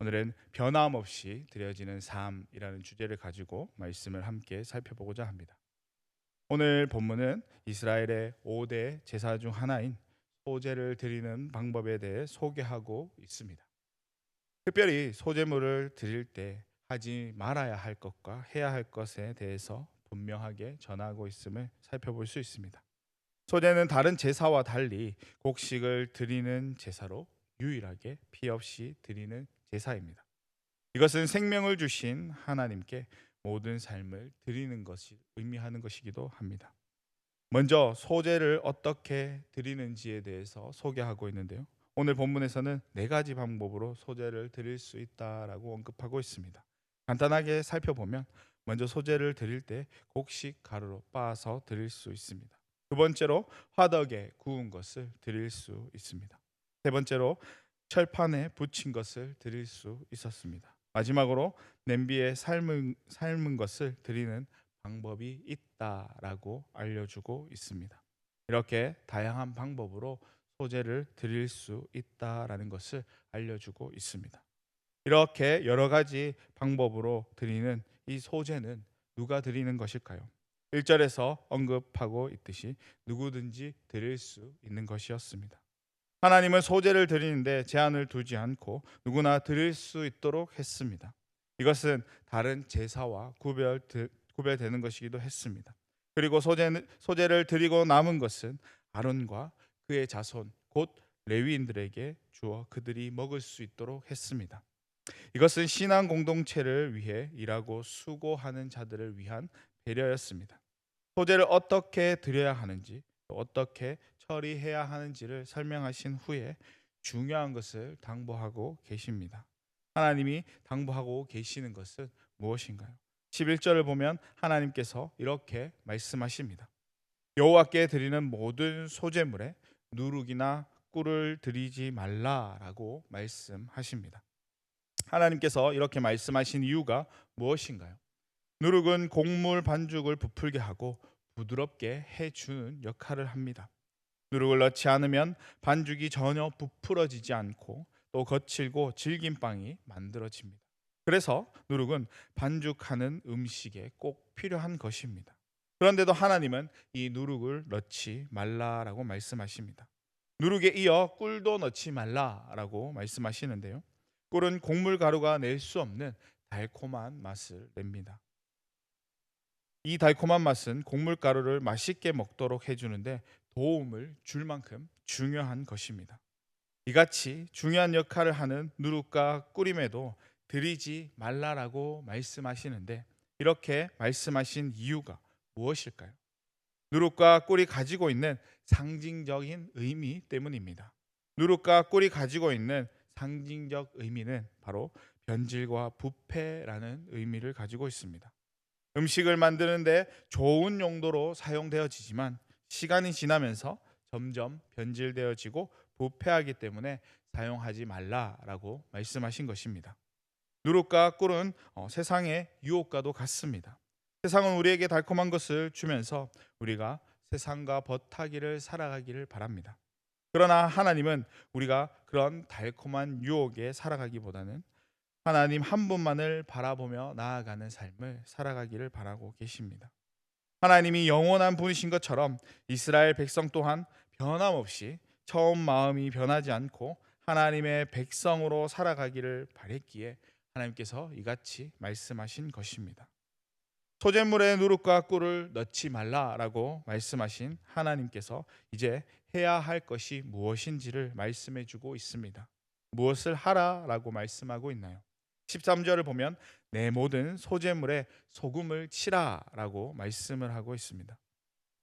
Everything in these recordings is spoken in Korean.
오늘은 변함없이 드려지는 삶이라는 주제를 가지고 말씀을 함께 살펴보고자 합니다. 오늘 본문은 이스라엘의 5대 제사 중 하나인 소제를 드리는 방법에 대해 소개하고 있습니다. 특별히 소제물을 드릴 때 하지 말아야 할 것과 해야 할 것에 대해서 분명하게 전하고 있음을 살펴볼 수 있습니다. 소제는 다른 제사와 달리 곡식을 드리는 제사로 유일하게 피 없이 드리는 제사입니다. 이것은 생명을 주신 하나님께 모든 삶을 드리는 것이 의미하는 것이기도 합니다. 먼저 소제를 어떻게 드리는지에 대해서 소개하고 있는데요. 오늘 본문에서는 네 가지 방법으로 소제를 드릴 수 있다라고 언급하고 있습니다. 간단하게 살펴보면 먼저 소제를 드릴 때 곡식 가루로 빻아서 드릴 수 있습니다. 두 번째로 화덕에 구운 것을 드릴 수 있습니다. 세 번째로 철판에 붙인 것을 드릴 수 있었습니다. 마지막으로 냄비에 삶은 것을 드리는 방법이 있다라고 알려주고 있습니다. 이렇게 다양한 방법으로 소제를 드릴 수 있다라는 것을 알려주고 있습니다. 이렇게 여러 가지 방법으로 드리는 이 소제는 누가 드리는 것일까요? 1절에서 언급하고 있듯이 누구든지 드릴 수 있는 것이었습니다. 하나님은 소제를 드리는데 제한을 두지 않고 누구나 드릴 수 있도록 했습니다. 이것은 다른 제사와 구별되는 것이기도 했습니다. 그리고 소제를 드리고 남은 것은 아론과 그의 자손 곧 레위인들에게 주어 그들이 먹을 수 있도록 했습니다. 이것은 신앙 공동체를 위해 일하고 수고하는 자들을 위한 배려였습니다. 소제를 어떻게 드려야 하는지, 또 어떻게 처리해야 하는지를 설명하신 후에 중요한 것을 당부하고 계십니다. 하나님이 당부하고 계시는 것은 무엇인가요? 11절을 보면 하나님께서 이렇게 말씀하십니다. 여호와께 드리는 모든 소제물에 누룩이나 꿀을 드리지 말라라고 말씀하십니다. 하나님께서 이렇게 말씀하신 이유가 무엇인가요? 누룩은 곡물 반죽을 부풀게 하고 부드럽게 해주는 역할을 합니다. 누룩을 넣지 않으면 반죽이 전혀 부풀어지지 않고 또 거칠고 질긴 빵이 만들어집니다. 그래서 누룩은 반죽하는 음식에 꼭 필요한 것입니다. 그런데도 하나님은 이 누룩을 넣지 말라라고 말씀하십니다. 누룩에 이어 꿀도 넣지 말라라고 말씀하시는데요. 꿀은 곡물 가루가 낼 수 없는 달콤한 맛을 냅니다. 이 달콤한 맛은 곡물 가루를 맛있게 먹도록 해주는데 도움을 줄 만큼 중요한 것입니다. 이같이 중요한 역할을 하는 누룩과 꿀임에도 드리지 말라라고 말씀하시는데 이렇게 말씀하신 이유가 무엇일까요? 누룩과 꿀이 가지고 있는 상징적인 의미 때문입니다. 누룩과 꿀이 가지고 있는 상징적 의미는 바로 변질과 부패라는 의미를 가지고 있습니다. 음식을 만드는데 좋은 용도로 사용되어지지만 시간이 지나면서 점점 변질되어지고 부패하기 때문에 사용하지 말라라고 말씀하신 것입니다. 누룩과 꿀은 세상의 유혹과도 같습니다. 세상은 우리에게 달콤한 것을 주면서 우리가 세상과 버타기를 살아가기를 바랍니다. 그러나 하나님은 우리가 그런 달콤한 유혹에 살아가기보다는 하나님 한 분만을 바라보며 나아가는 삶을 살아가기를 바라고 계십니다. 하나님이 영원한 분이신 것처럼 이스라엘 백성 또한 변함없이 처음 마음이 변하지 않고 하나님의 백성으로 살아가기를 바랬기에 하나님께서 이같이 말씀하신 것입니다. 소재물에 누룩과 꿀을 넣지 말라라고 말씀하신 하나님께서 이제 해야 할 것이 무엇인지를 말씀해 주고 있습니다. 무엇을 하라라고 말씀하고 있나요? 13절을 보면 내 모든 소재물에 소금을 치라라고 말씀을 하고 있습니다.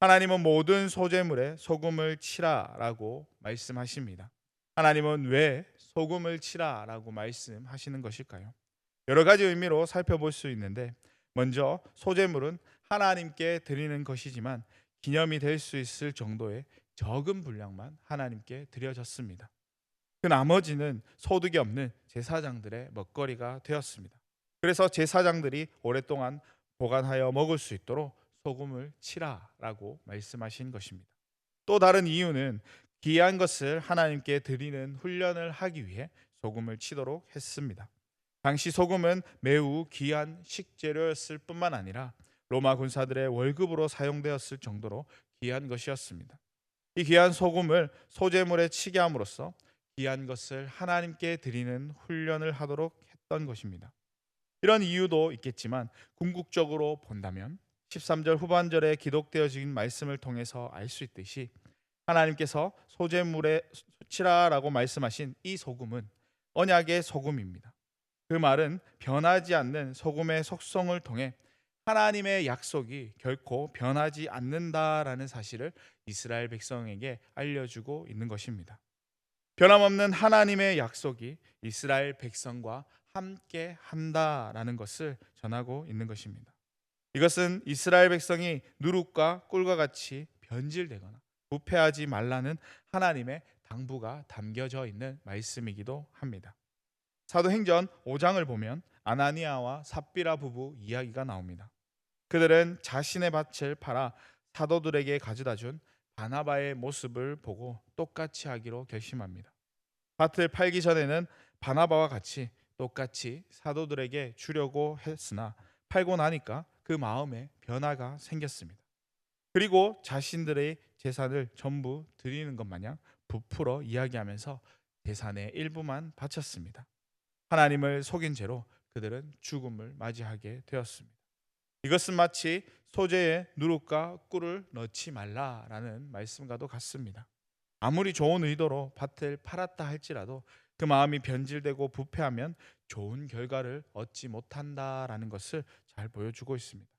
하나님은 모든 소재물에 소금을 치라라고 말씀하십니다. 하나님은 왜 소금을 치라라고 말씀하시는 것일까요? 여러 가지 의미로 살펴볼 수 있는데 먼저 소재물은 하나님께 드리는 것이지만 기념이 될 수 있을 정도의 적은 분량만 하나님께 드려졌습니다. 그 나머지는 소득이 없는 제사장들의 먹거리가 되었습니다. 그래서 제사장들이 오랫동안 보관하여 먹을 수 있도록 소금을 치라라고 말씀하신 것입니다. 또 다른 이유는 귀한 것을 하나님께 드리는 훈련을 하기 위해 소금을 치도록 했습니다. 당시 소금은 매우 귀한 식재료였을 뿐만 아니라 로마 군사들의 월급으로 사용되었을 정도로 귀한 것이었습니다. 이 귀한 소금을 소재물에 치게 함으로써 귀한 것을 하나님께 드리는 훈련을 하도록 했던 것입니다. 이런 이유도 있겠지만 궁극적으로 본다면 13절 후반절에 기록되어진 말씀을 통해서 알 수 있듯이 하나님께서 소재물에 치라라고 말씀하신 이 소금은 언약의 소금입니다. 그 말은 변하지 않는 소금의 속성을 통해 하나님의 약속이 결코 변하지 않는다라는 사실을 이스라엘 백성에게 알려주고 있는 것입니다. 변함없는 하나님의 약속이 이스라엘 백성과 함께 한다라는 것을 전하고 있는 것입니다. 이것은 이스라엘 백성이 누룩과 꿀과 같이 변질되거나 부패하지 말라는 하나님의 당부가 담겨져 있는 말씀이기도 합니다. 사도행전 5장을 보면 아나니아와 삽비라 부부 이야기가 나옵니다. 그들은 자신의 밭을 팔아 사도들에게 가져다 준 바나바의 모습을 보고 똑같이 하기로 결심합니다. 밭을 팔기 전에는 바나바와 같이 똑같이 사도들에게 주려고 했으나 팔고 나니까 그 마음에 변화가 생겼습니다. 그리고 자신들의 재산을 전부 드리는 것 마냥 부풀어 이야기하면서 재산의 일부만 바쳤습니다. 하나님을 속인 채로 그들은 죽음을 맞이하게 되었습니다. 이것은 마치 소재에 누룩과 꿀을 넣지 말라라는 말씀과도 같습니다. 아무리 좋은 의도로 밭을 팔았다 할지라도 그 마음이 변질되고 부패하면 좋은 결과를 얻지 못한다라는 것을 잘 보여주고 있습니다.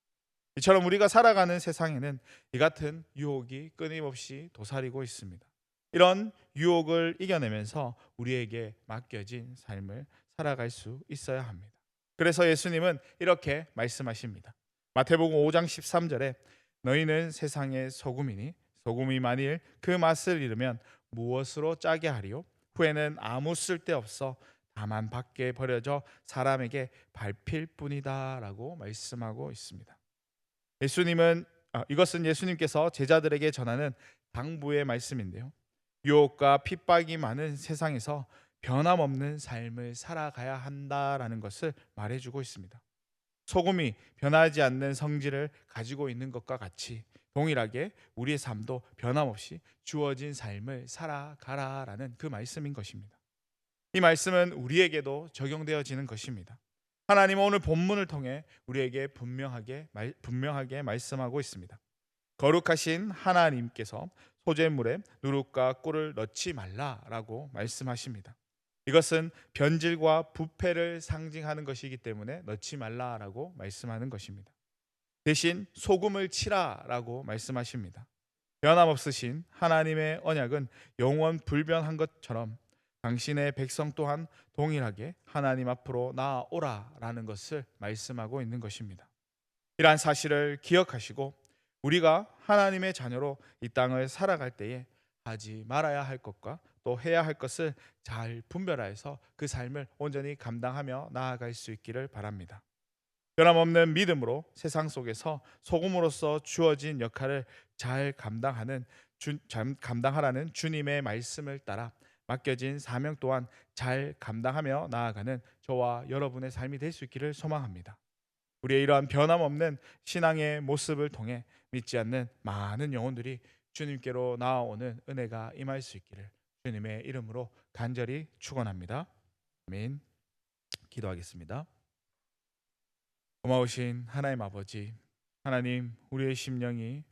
이처럼 우리가 살아가는 세상에는 이 같은 유혹이 끊임없이 도사리고 있습니다. 이런 유혹을 이겨내면서 우리에게 맡겨진 삶을 살아갈 수 있어야 합니다. 그래서 예수님은 이렇게 말씀하십니다. 마태복음 5장 13절에 너희는 세상의 소금이니 소금이 만일 그 맛을 잃으면 무엇으로 짜게 하리요? 후에는 아무 쓸데없어 다만 밖에 버려져 사람에게 밟힐 뿐이다라고 말씀하고 있습니다. 이것은 예수님께서 제자들에게 전하는 당부의 말씀인데요. 유혹과 핍박이 많은 세상에서 변함없는 삶을 살아가야 한다라는 것을 말해주고 있습니다. 소금이 변하지 않는 성질을 가지고 있는 것과 같이 동일하게 우리의 삶도 변함없이 주어진 삶을 살아가라라는 그 말씀인 것입니다. 이 말씀은 우리에게도 적용되어지는 것입니다. 하나님은 오늘 본문을 통해 우리에게 분명하게 말씀하고 있습니다. 거룩하신 하나님께서 소재물에 누룩과 꿀을 넣지 말라라고 말씀하십니다. 이것은 변질과 부패를 상징하는 것이기 때문에 넣지 말라라고 말씀하는 것입니다. 대신 소금을 치라라고 말씀하십니다. 변함없으신 하나님의 언약은 영원 불변한 것처럼 당신의 백성 또한 동일하게 하나님 앞으로 나아오라라는 것을 말씀하고 있는 것입니다. 이러한 사실을 기억하시고 우리가 하나님의 자녀로 이 땅을 살아갈 때에 하지 말아야 할 것과 또 해야 할 것을 잘 분별하여서 그 삶을 온전히 감당하며 나아갈 수 있기를 바랍니다. 변함없는 믿음으로 세상 속에서 소금으로서 주어진 역할을 잘 감당하라는 주님의 말씀을 따라 맡겨진 사명 또한 잘 감당하며 나아가는 저와 여러분의 삶이 될 수 있기를 소망합니다. 우리의 이러한 변함없는 신앙의 모습을 통해 믿지 않는 많은 영혼들이 주님께로 나아오는 은혜가 임할 수 있기를 주님의 이름으로 간절히 축원합니다. 아멘. 기도하겠습니다. 고마우신 하나님 아버지, 하나님, 우리의 심령이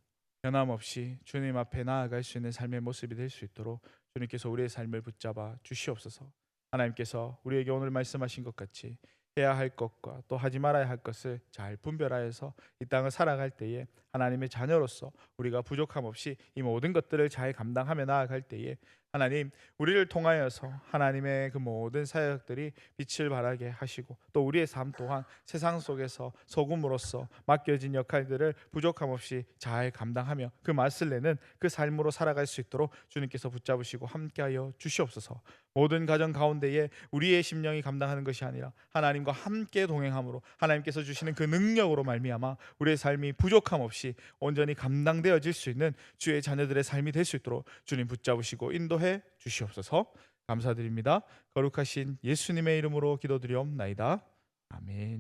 변함없이 주님 앞에 나아갈 수 있는 삶의 모습이 될 수 있도록 주님께서 우리의 삶을 붙잡아 주시옵소서. 하나님께서 우리에게 오늘 말씀하신 것 같이 해야 할 것과 또 하지 말아야 할 것을 잘 분별하여서 이 땅을 살아갈 때에 하나님의 자녀로서 우리가 부족함 없이 이 모든 것들을 잘 감당하며 나아갈 때에 하나님, 우리를 통하여서 하나님의 그 모든 사역들이 빛을 발하게 하시고 또 우리의 삶 또한 세상 속에서 소금으로서 맡겨진 역할들을 부족함 없이 잘 감당하며 그 맛을 내는 그 삶으로 살아갈 수 있도록 주님께서 붙잡으시고 함께하여 주시옵소서. 모든 가정 가운데에 우리의 심령이 감당하는 것이 아니라 하나님과 함께 동행함으로 하나님께서 주시는 그 능력으로 말미암아 우리의 삶이 부족함 없이 온전히 감당되어질 수 있는 주의 자녀들의 삶이 될 수 있도록 주님 붙잡으시고 인도해 주시옵소서. 감사드립니다. 거룩하신 예수님의 이름으로 기도드리옵나이다. 아멘.